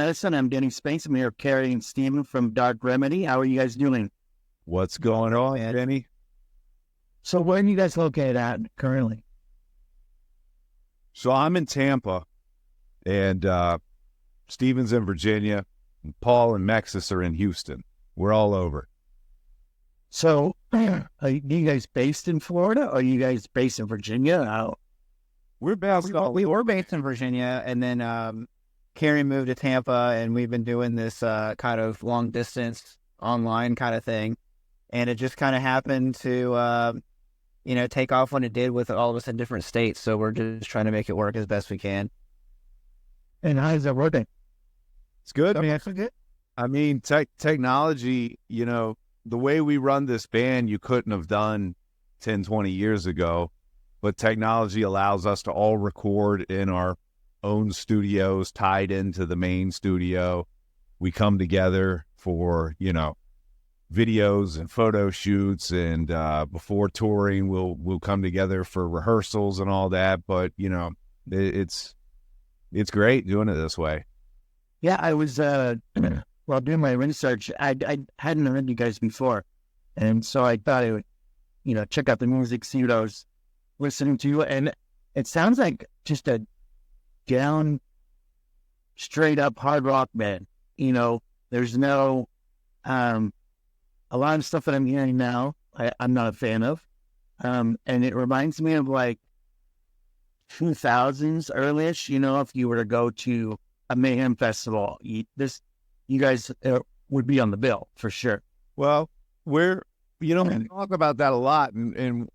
Medicine. I'm Denny Spinks. I'm here with Cary and Steven from Dark Remedy. How are you guys doing? What's going on, Denny? So where are you guys located at currently? So I'm in Tampa, and Steven's in Virginia, and Paul and Mexis are in Houston. We're all over. So are you guys based in Florida, or are you guys based in Virginia? We're based We were based in Virginia, and then Cary moved to Tampa, and we've been doing this kind of long distance online kind of thing, and it just kind of happened to take off when it did with all of us in different states. So we're just trying to make it work as best we can. And how's that working? It's good. I mean, technology, the way we run this band, you couldn't have done 10, 20 years ago, but technology allows us to all record in our own studios tied into the main studio. We come together for, videos and photo shoots, and before touring, we'll come together for rehearsals and all that. But, it's great doing it this way. Yeah, I was, while doing my research, I hadn't heard you guys before. And so I thought I would, check out the music, see what I was listening to. And it sounds like just a down, straight up hard rock band. There's no, a lot of stuff that I'm hearing now, I'm not a fan of. And it reminds me of like 2000s early-ish, if you were to go to a Mayhem festival, you guys would be on the bill for sure. Well, we talk about that a lot, and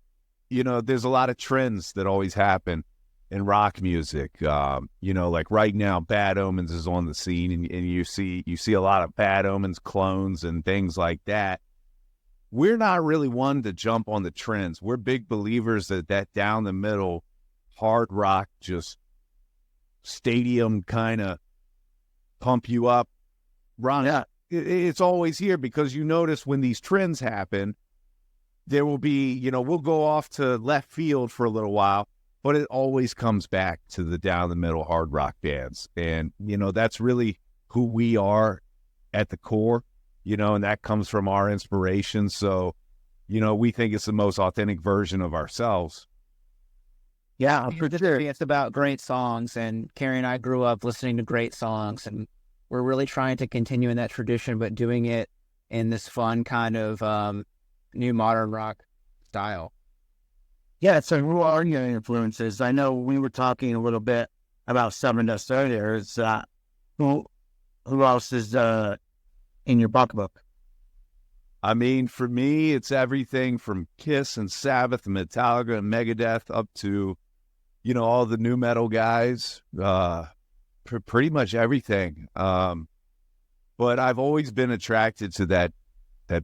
there's a lot of trends that always happen in rock music. Like right now, Bad Omens is on the scene, and you see a lot of Bad Omens clones and things like that. We're not really one to jump on the trends. We're big believers that down the middle, hard rock, just stadium kind of pump you up. Ron, yeah. It's always here, because you notice when these trends happen, there will be, we'll go off to left field for a little while, but it always comes back to the down the middle hard rock bands. And, that's really who we are at the core, and that comes from our inspiration. So, we think it's the most authentic version of ourselves. Yeah, for sure. It's about great songs, and Cary and I grew up listening to great songs, and we're really trying to continue in that tradition, but doing it in this fun kind of new modern rock style. Yeah, so who are your influences? I know we were talking a little bit about Southern Dust earlier. Is who else is in your pocketbook? I mean, for me, it's everything from Kiss and Sabbath and Metallica and Megadeth up to, all the new metal guys, pretty much everything. But I've always been attracted to that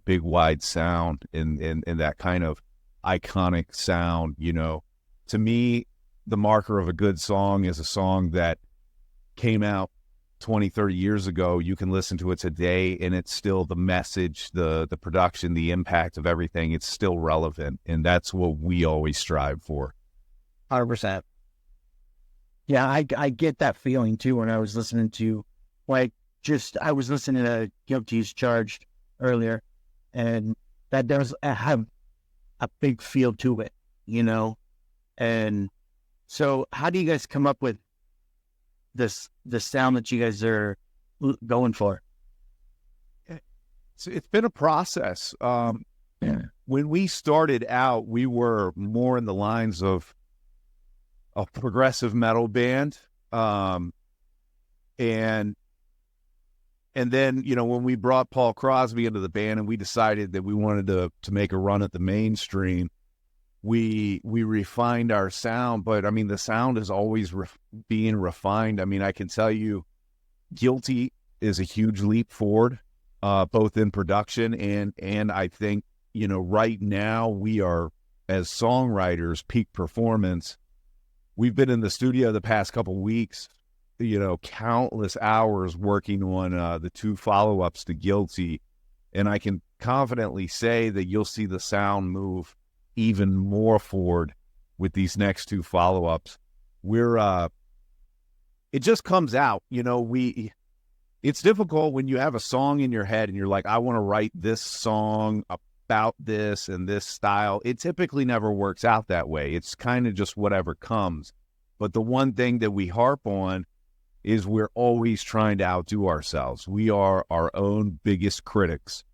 big wide sound and that kind of iconic sound. To me, the marker of a good song is a song that came out 20, 30 years ago. You can listen to it today, and it's still the message, the production, the impact of everything. It's still relevant, and that's what we always strive for. 100%. Yeah, I get that feeling too when I was listening to, I was listening to Guilty as Charged earlier, and that does have a big feel to it, And so how do you guys come up with the sound that you guys are going for? It's been a process. When we started out, we were more in the lines of a progressive metal band. And then, when we brought Paul Crosby into the band and we decided that we wanted to make a run at the mainstream, we refined our sound. But I mean, the sound is always being refined. I mean, I can tell you Guilty is a huge leap forward, both in production and I think, right now we are, as songwriters, peak performance. We've been in the studio the past couple weeks, countless hours working on the two follow-ups to Guilty. And I can confidently say that you'll see the sound move even more forward with these next two follow-ups. It just comes out, it's difficult when you have a song in your head and you're like, I want to write this song about this and this style. It typically never works out that way. It's kind of just whatever comes. But the one thing that we harp on is we're always trying to outdo ourselves. We are our own biggest critics.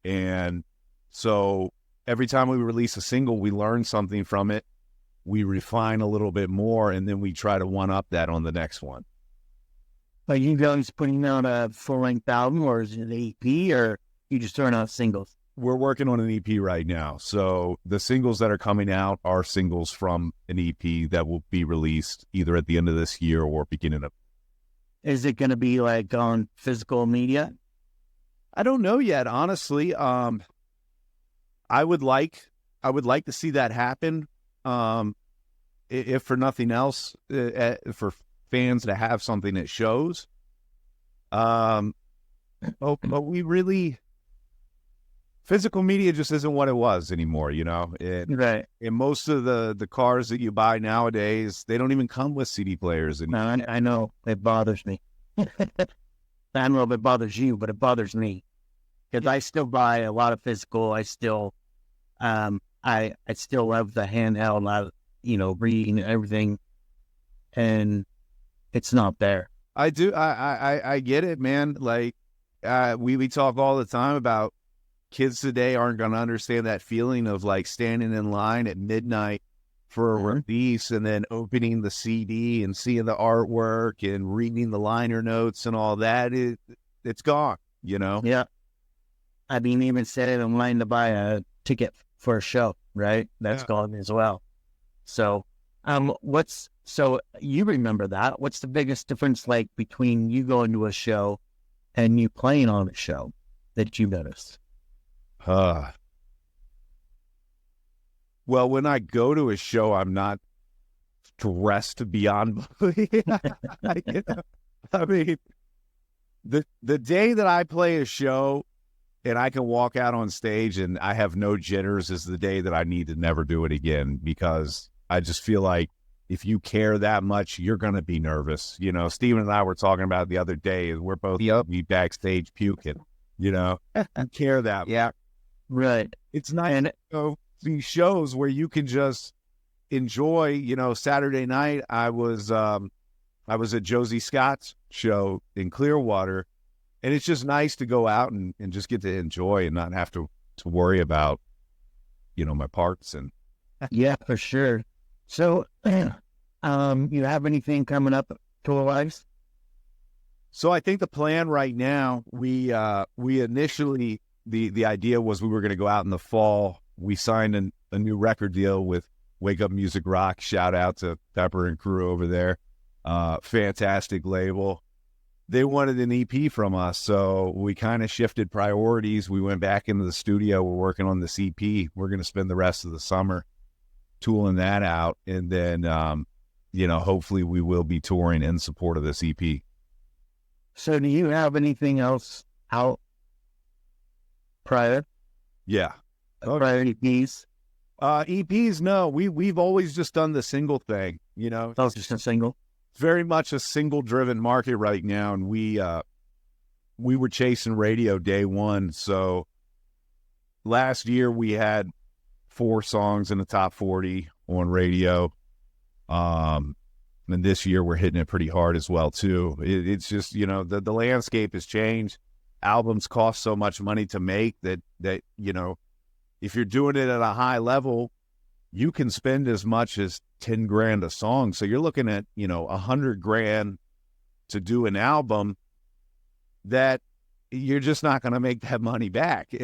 And so every time we release a single, we learn something from it. We refine a little bit more, and then we try to one-up that on the next one. Are you guys putting out a full-length album, or is it an EP, or you just throwing out singles? We're working on an EP right now. So the singles that are coming out are singles from an EP that will be released either at the end of this year or beginning of. Is it going to be like on physical media? I don't know yet, honestly. I would like to see that happen. If for nothing else, for fans to have something that shows. But we really, physical media just isn't what it was anymore, you know? Right. In most of the cars that you buy nowadays, they don't even come with CD players. No, I know it bothers me. I don't know if it bothers you, but it bothers me because I still buy a lot of physical. I still, I still love the handheld, reading everything, and it's not there. I do. I get it, man. Like, we talk all the time about kids today aren't going to understand that feeling of like standing in line at midnight for a release and then opening the CD and seeing the artwork and reading the liner notes and all that. It's gone, you know? Yeah. I mean, even sitting in line to buy a ticket for a show, right? That's gone as well. So, so you remember that. What's the biggest difference like between you going to a show and you playing on a show that you noticed? Well, when I go to a show, I'm not stressed beyond belief. I mean, the day that I play a show and I can walk out on stage and I have no jitters is the day that I need to never do it again, because I just feel like if you care that much, you're going to be nervous. You know, Steven and I were talking about it the other day, and we're both be backstage puking, you know, I care that much. Yeah, right. It's nice to go see shows where you can just enjoy. You know, Saturday night I was at Josie Scott's show in Clearwater, and it's just nice to go out and just get to enjoy and not have to worry about, my parts. And yeah, for sure. So, you have anything coming up tour-wise? So I think the plan right now, we initially, the idea was we were going to go out in the fall. We signed a new record deal with Wake Up Music Rock. Shout out to Pepper and crew over there. Fantastic label. They wanted an EP from us, so we kind of shifted priorities. We went back into the studio. We're working on this EP. We're going to spend the rest of the summer tooling that out, and then, hopefully we will be touring in support of this EP. So do you have anything else out prior? Yeah. Prior EPs? EPs, no. We've always just done the single thing, That was just a single? Very much a single-driven market right now, and we were chasing radio day one. So last year we had 4 songs in the top 40 on radio. And this year we're hitting it pretty hard as well, too. It's just, the landscape has changed. Albums cost so much money to make that, if you're doing it at a high level, you can spend as much as $10,000 a song. So you're looking at, $100,000 to do an album that you're just not going to make that money back.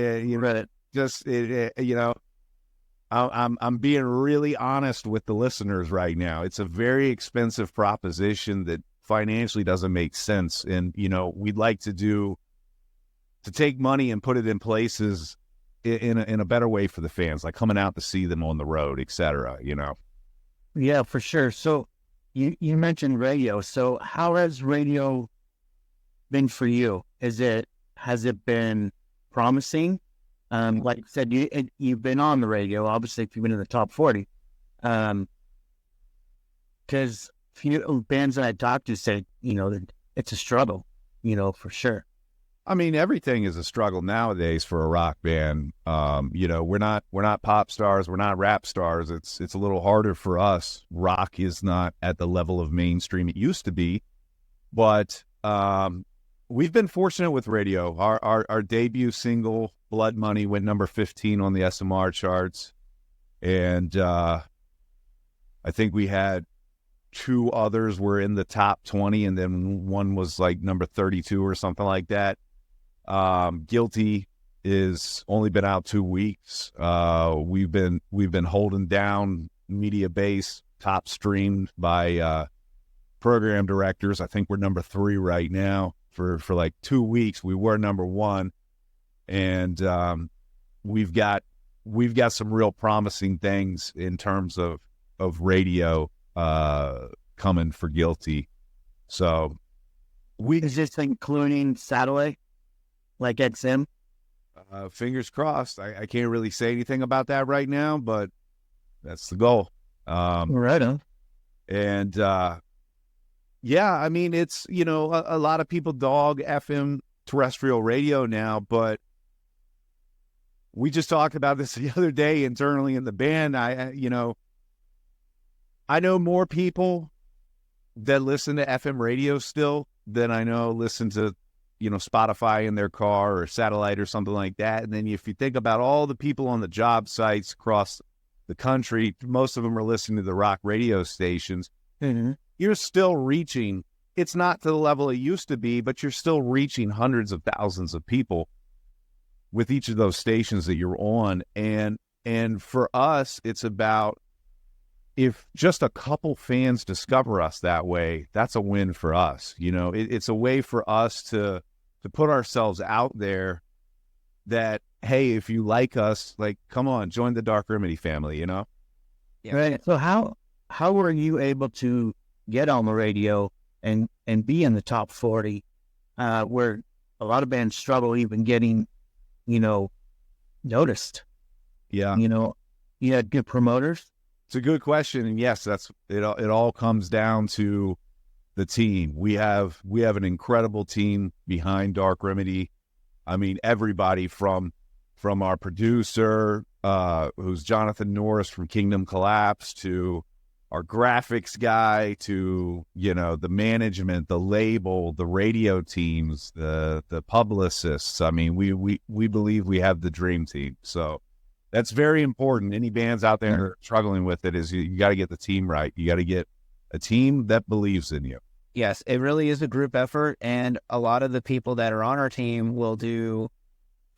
I'm being really honest with the listeners right now. It's a very expensive proposition that financially doesn't make sense. And, we'd like to take money and put it in places in a better way for the fans, like coming out to see them on the road, et cetera, Yeah, for sure. So you mentioned radio. So how has radio been for you? Has it been promising? Like you said, you've been on the radio, obviously, if you've been in the top 40. Because few bands that I talked to said, that it's a struggle. for sure. I mean, everything is a struggle nowadays for a rock band. We're not pop stars, we're not rap stars. It's a little harder for us. Rock is not at the level of mainstream it used to be, but we've been fortunate with radio. Our debut single, Blood Money, went number 15 on the SMR charts, and I think we had 2 others were in the top 20, and then one was like number 32 or something like that. Guilty is only been out 2 weeks. We've been holding down media base, top streamed by program directors. I think we're number 3 right now. For like 2 weeks, we were number 1, and we've got some real promising things in terms of radio coming for Guilty. So Is this including satellite, like XM? Fingers crossed. I can't really say anything about that right now, but that's the goal. Right on. And yeah, I mean, it's, a lot of people dog FM terrestrial radio now, but we just talked about this the other day internally in the band. I know more people that listen to FM radio still than I know listen to, Spotify in their car or satellite or something like that. And then if you think about all the people on the job sites across the country, most of them are listening to the rock radio stations. Mm-hmm. You're still reaching, it's not to the level it used to be, but you're still reaching hundreds of thousands of people with each of those stations that you're on. And for us, it's about, if just a couple fans discover us that way, that's a win for us. It's a way for us to put ourselves out there that, hey, if you like us, like, come on, join the Dark Remedy family, Yeah. Right. So how were you able to get on the radio and be in the top 40, where a lot of bands struggle even getting, noticed? Yeah. You had good promoters. It's a good question, and yes, that's it. It all comes down to the team. We have an incredible team behind Dark Remedy. I mean, everybody from our producer, who's Jonathan Norris from Kingdom Collapse, to our graphics guy, to the management, the label, the radio teams, the publicists. I mean, we believe we have the dream team. So that's very important. Any bands out there that are struggling with it, is you got to get the team right. You got to get a team that believes in you. Yes, it really is a group effort, and a lot of the people that are on our team will do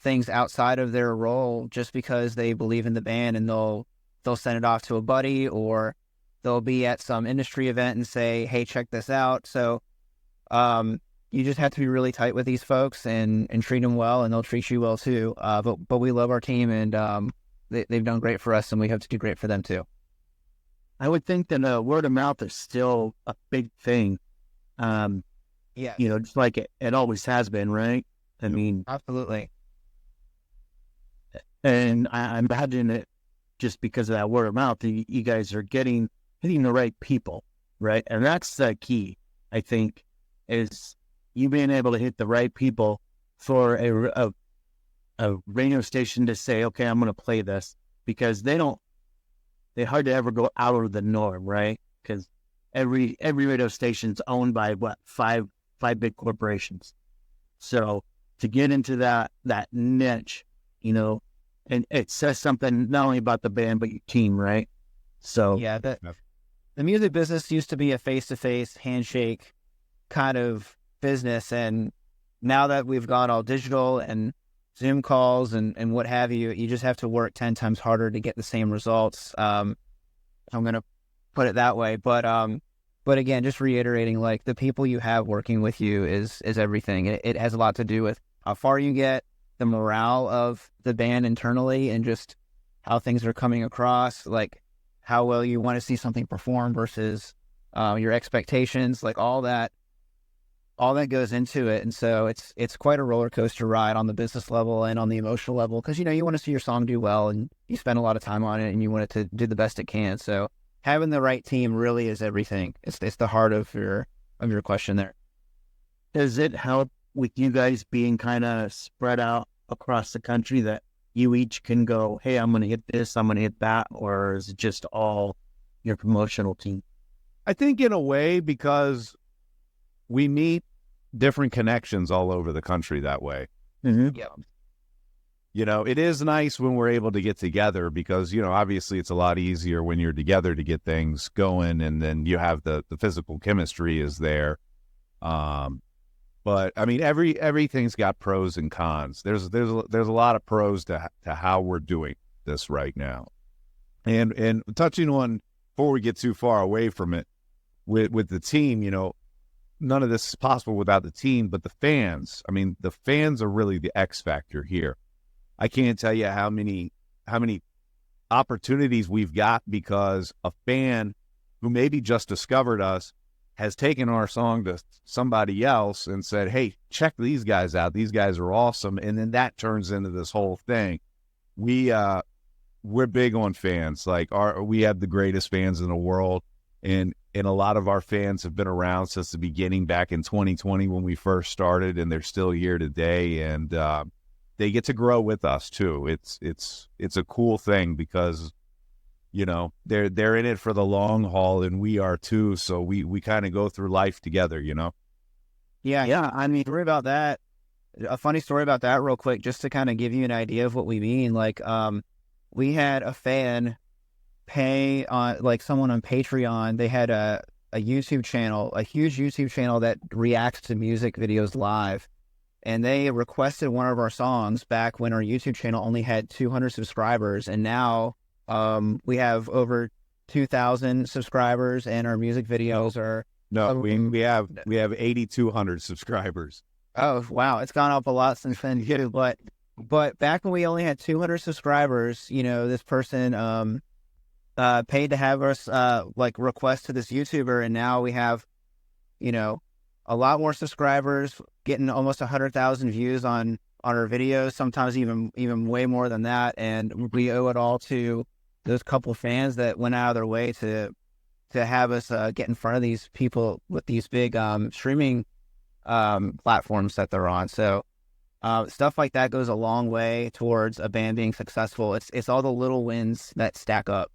things outside of their role just because they believe in the band, and they'll send it off to a buddy, or they'll be at some industry event and say, hey, check this out. So you just have to be really tight with these folks and treat them well, and they'll treat you well too. But we love our team, and they've done great for us, and we hope to do great for them too. I would think that word of mouth is still a big thing. Yeah. Just like it always has been, right? I mean, Absolutely. And I imagine it just because of that word of mouth, you guys are hitting the right people, right? And that's the key, I think, is you being able to hit the right people for a radio station to say, okay, I'm going to play this, because they hard to ever go out of the norm, right? Because every radio station's owned by five big corporations. So to get into that niche, and it says something not only about the band but your team, right? So yeah, the music business used to be a face-to-face handshake kind of business, and now that we've gone all digital and Zoom calls and what have you, you just have to work 10 times harder to get the same results. I'm going to put it that way. But again, just reiterating, like, the people you have working with you is everything. It has a lot to do with how far you get, the morale of the band internally, and just how things are coming across, like how well you want to see something perform versus your expectations, like all that goes into it. And so it's quite a roller coaster ride on the business level and on the emotional level, because, you want to see your song do well, and you spend a lot of time on it, and you want it to do the best it can. So having the right team really is everything. It's the heart of your question there. Does it help with you guys being kind of spread out across the country that you each can go, hey, I'm going to hit this, I'm going to hit that, or is it just all your promotional team? I think in a way, because we meet different connections all over the country that way. Mm-hmm. Yeah. You know, it is nice when we're able to get together because, you know, obviously it's a lot easier when you're together to get things going, and then you have the physical chemistry is there. But I mean, everything's got pros and cons. There's a lot of pros to how we're doing this right now. And touching on, before we get too far away from it, with the team, you know, none of this is possible without the team, but the fans. I mean, the fans are really the X factor here. I can't tell you how many opportunities we've got because a fan who maybe just discovered us has taken our song to somebody else and said, hey, check these guys out. These guys are awesome. And then that turns into this whole thing. We're big on fans. Like we have the greatest fans in the world. And a lot of our fans have been around since the beginning back in 2020 when we first started, and they're still here today. And they get to grow with us too. It's a cool thing because, you know, they're in it for the long haul, and we are too. So we kind of go through life together, you know? Yeah. I mean, story about that. A funny story about that real quick, just to kind of give you an idea of what we mean. Like, we had a fan pay on, like, someone on Patreon. They had a YouTube channel, a huge YouTube channel that reacts to music videos live. And they requested one of our songs back when our YouTube channel only had 200 subscribers. And now we have over 2,000 subscribers, and our music videos are... No, we have 8,200 subscribers. Oh, wow. It's gone up a lot since then, too. But back when we only had 200 subscribers, you know, this person paid to have us like request to this YouTuber, and now we have, you know, a lot more subscribers, getting almost 100,000 views on our videos, sometimes even way more than that. And we owe it all to those couple fans that went out of their way to have us get in front of these people with these big streaming platforms that they're on. So stuff like that goes a long way towards a band being successful. It's all the little wins that stack up.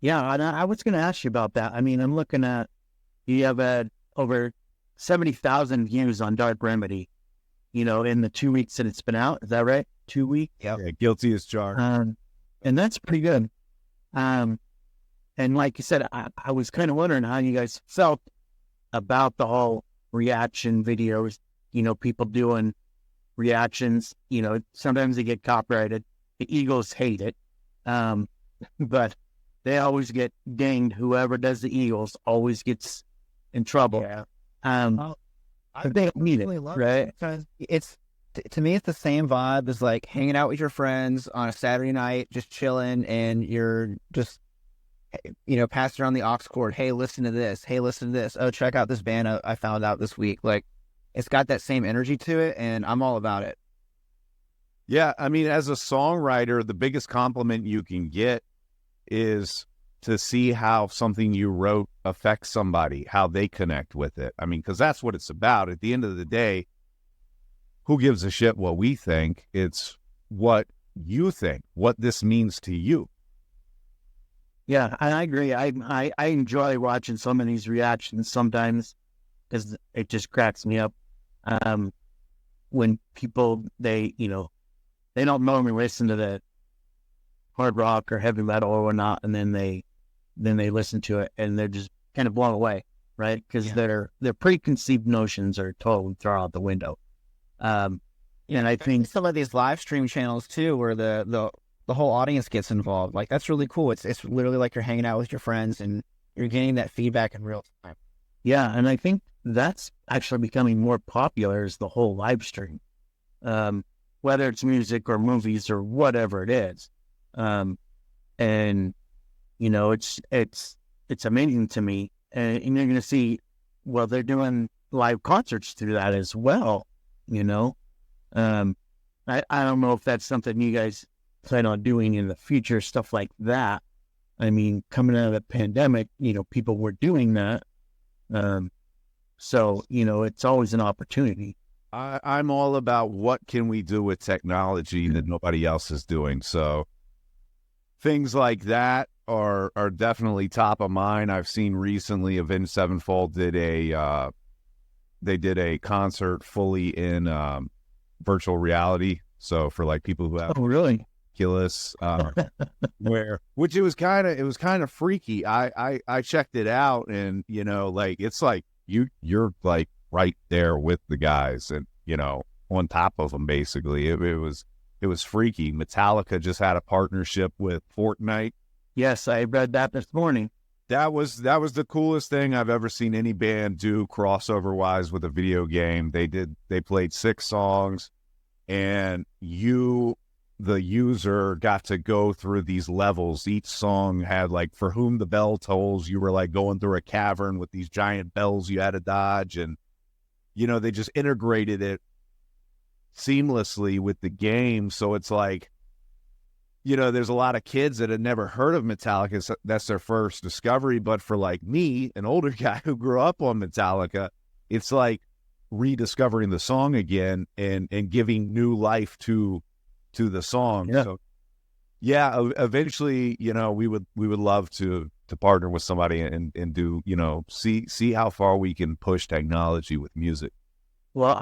Yeah, and I was going to ask you about that. I mean, I'm looking at, you have over 70,000 views on Dark Remedy, you know, in the 2 weeks that it's been out. Is that right? 2 weeks? Yep. Yeah, guilty as charged. And that's pretty good. And like you said, I was kind of wondering how you guys felt about the whole reaction videos, you know, people doing reactions, you know, sometimes they get copyrighted. The Eagles hate it. But they always get dinged. Whoever does the Eagles always gets in trouble. Yeah. But they don't need it, right? It's to me, it's the same vibe as like hanging out with your friends on a Saturday night, just chilling, and you're just, you know, passing around the aux cord. Hey, listen to this. Hey, listen to this. Oh, check out this band I found out this week. Like, it's got that same energy to it, and I'm all about it. Yeah, I mean, as a songwriter, the biggest compliment you can get is to see how something you wrote affects somebody, how they connect with it. I mean, because that's what it's about. At the end of the day, who gives a shit what we think? It's what you think, what this means to you. Yeah, I agree. I enjoy watching some of these reactions sometimes because it just cracks me up. When people, they don't normally listen to the hard rock or heavy metal or whatnot, and then they listen to it and they're just kind of blown away, right? Because their preconceived notions are totally thrown out the window. And I think some of these live stream channels too, where the whole audience gets involved, like that's really cool. It's literally like you're hanging out with your friends and you're getting that feedback in real time. Yeah, and I think that's actually becoming more popular as the whole live stream, whether it's music or movies or whatever it is. And you know, it's amazing to me. And you're going to see, well, they're doing live concerts through that as well. You know, I don't know if that's something you guys plan on doing in the future, stuff like that. I mean, coming out of the pandemic, you know, people were doing that. So, it's always an opportunity. I'm all about what can we do with technology that nobody else is doing. So things like that are definitely top of mind. I've seen recently Avenged Sevenfold did a concert fully in virtual reality. So for like people who have Oh, really? Oculus, which it was kind of freaky. I checked it out, and like it's like you're like right there with the guys, and on top of them basically. It was freaky. Metallica just had a partnership with Fortnite. Yes, I read that this morning. That was the coolest thing I've ever seen any band do crossover wise with a video game. They played 6 songs, and the user got to go through these levels. Each song had like For Whom the Bell Tolls. You were like going through a cavern with these giant bells you had to dodge, and they just integrated it seamlessly with the game. So it's like, there's a lot of kids that had never heard of Metallica. That's their first discovery. But for like me, an older guy who grew up on Metallica, it's like rediscovering the song again and giving new life to the song. Yeah. So yeah, eventually, we would love to partner with somebody and do, see how far we can push technology with music. Well,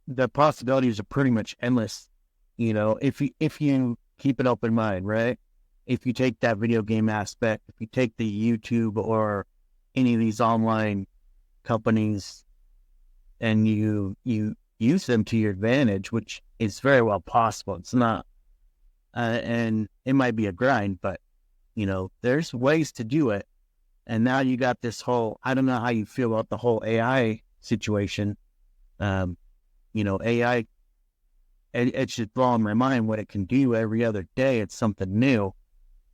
the possibilities are pretty much endless. If you keep an open mind, right? If you take that video game aspect, if you take the YouTube or any of these online companies and you use them to your advantage, which is very well possible. It's not, and it might be a grind, but there's ways to do it. And now you got this whole, I don't know how you feel about the whole AI situation. AI, it's just blowing my mind what it can do every other day. It's something new.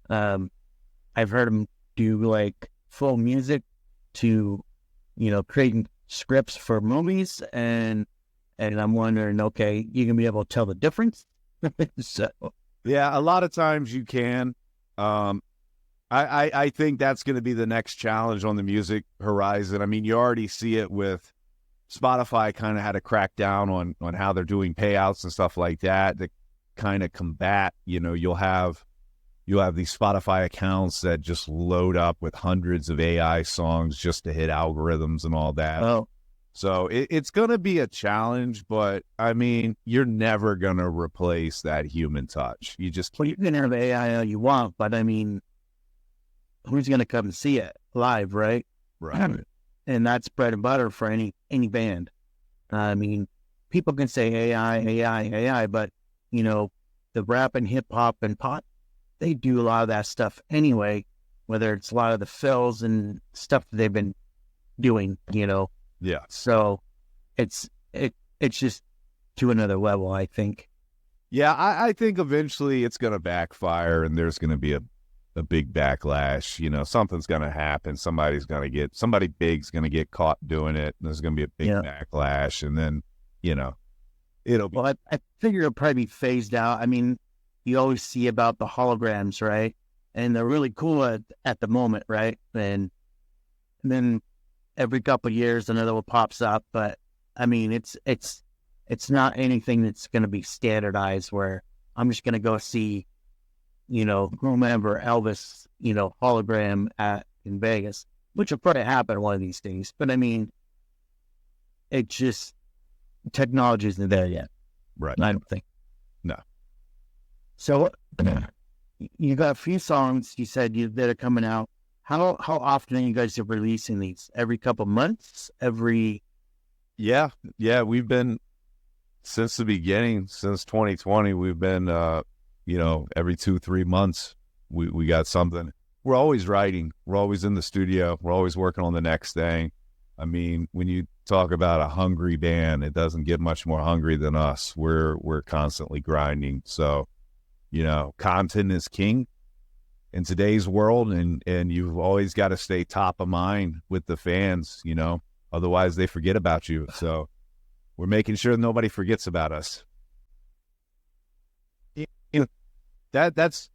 I've heard them do like full music to, creating scripts for movies, and I'm wondering, okay, you can be able to tell the difference. So yeah, a lot of times you can. I think that's going to be the next challenge on the music horizon. I mean, you already see it with Spotify. Kind of had to crack down on how they're doing payouts and stuff like that to kind of combat, you'll have these Spotify accounts that just load up with hundreds of AI songs just to hit algorithms and all that. Oh. So it's going to be a challenge, but I mean, you're never going to replace that human touch. You just can't. Well, you can have AI all you want, but I mean, who's going to come and see it live, right? Right. And that's bread and butter for any band. I mean, people can say AI, but the rap and hip hop and pop, they do a lot of that stuff anyway. Whether it's a lot of the fills and stuff that they've been doing, Yeah. So it's just to another level, I think. Yeah, I think eventually it's going to backfire, and there's going to be a big backlash. Something's going to happen. Somebody big's going to get caught doing it, and there's going to be a big backlash, and then it'll be. Well, I figure it'll probably be phased out. I mean, you always see about the holograms, right? And they're really cool at the moment, right? And then every couple of years another one pops up, but I mean, it's not anything that's going to be standardized where I'm just going to go see, whomever Elvis, hologram in Vegas, which will probably happen one of these days. But I mean, it just, technology isn't there yet. Right. I don't think. No. So you got a few songs you said that are coming out. How often are you guys releasing these? Every couple months? Yeah. We've been, since the beginning, since 2020, we've been, every 2-3 months, we got something. We're always writing. We're always in the studio. We're always working on the next thing. I mean, when you talk about a hungry band, it doesn't get much more hungry than us. We're constantly grinding. So, content is king in today's world, and you've always got to stay top of mind with the fans, otherwise they forget about you. So we're making sure nobody forgets about us. That's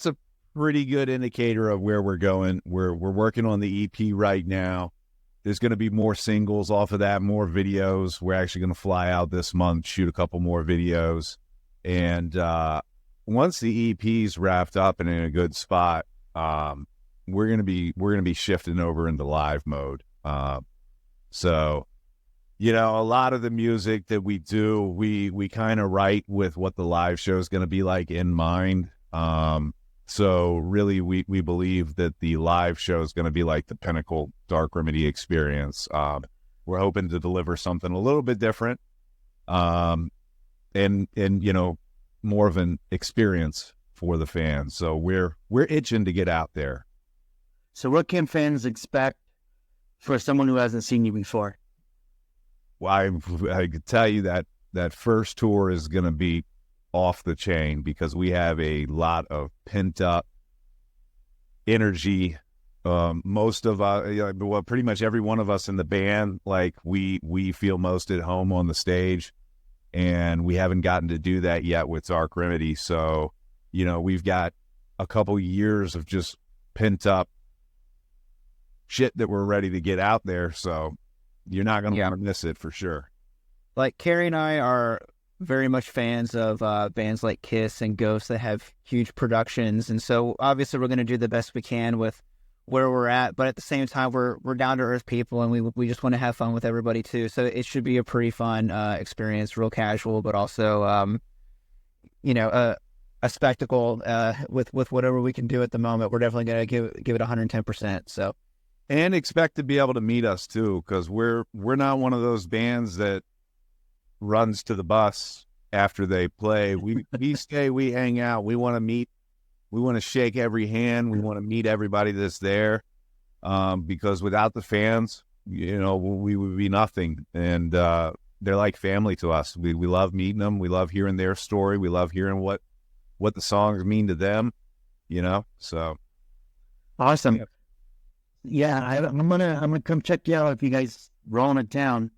a pretty good indicator of where we're going. We're working on the EP right now, there's going to be more singles off of that, more videos. We're actually going to fly out this month, shoot a couple more videos. And once the EP's wrapped up and in a good spot, we're going to be shifting over into live mode. So, you know, a lot of the music that we do, we kind of write with what the live show is going to be like in mind. So really, we believe that the live show is going to be like the pinnacle Dark Remedy experience. We're hoping to deliver something a little bit different, and you know, more of an experience for the fans. So we're itching to get out there. So what can fans expect for someone who hasn't seen you before? Well, I could tell you that first tour is going to be off the chain because we have a lot of pent up energy. Most of well, pretty much every one of us in the band, like we feel most at home on the stage, and we haven't gotten to do that yet with Dark Remedy. So, you know, we've got a couple years of just pent up shit that we're ready to get out there. So you're not going to want to miss it for sure. Like Cary and I are very much fans of bands like Kiss and Ghost that have huge productions, and so obviously we're going to do the best we can with where we're at, but at the same time we're down to earth people, and we just want to have fun with everybody too. So it should be a pretty fun experience, real casual, but also you know, a spectacle with whatever we can do at the moment. We're definitely going to give it 110%. So, and expect to be able to meet us too, because we're not one of those bands that runs to the bus after they play. We stay, we hang out, we want to meet, we want to shake every hand, we want to meet everybody that's there, because without the fans, you know, we would be nothing. And they're like family to us. We love meeting them, we love hearing their story, we love hearing what the songs mean to them, you know. So awesome. Yeah, I'm gonna come check you out if you guys rolling it down.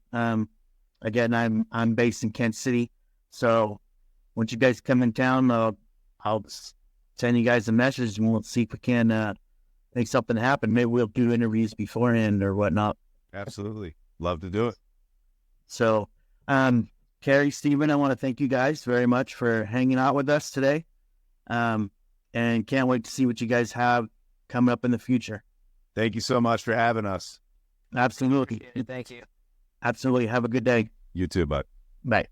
Again, I'm based in Kansas City, so once you guys come in town, I'll send you guys a message and we'll see if we can make something happen. Maybe we'll do interviews beforehand or whatnot. Absolutely, love to do it. So, Cary, Steven, I want to thank you guys very much for hanging out with us today, and can't wait to see what you guys have coming up in the future. Thank you so much for having us. Absolutely. thank you. Absolutely. Have a good day. You too, bud. Bye.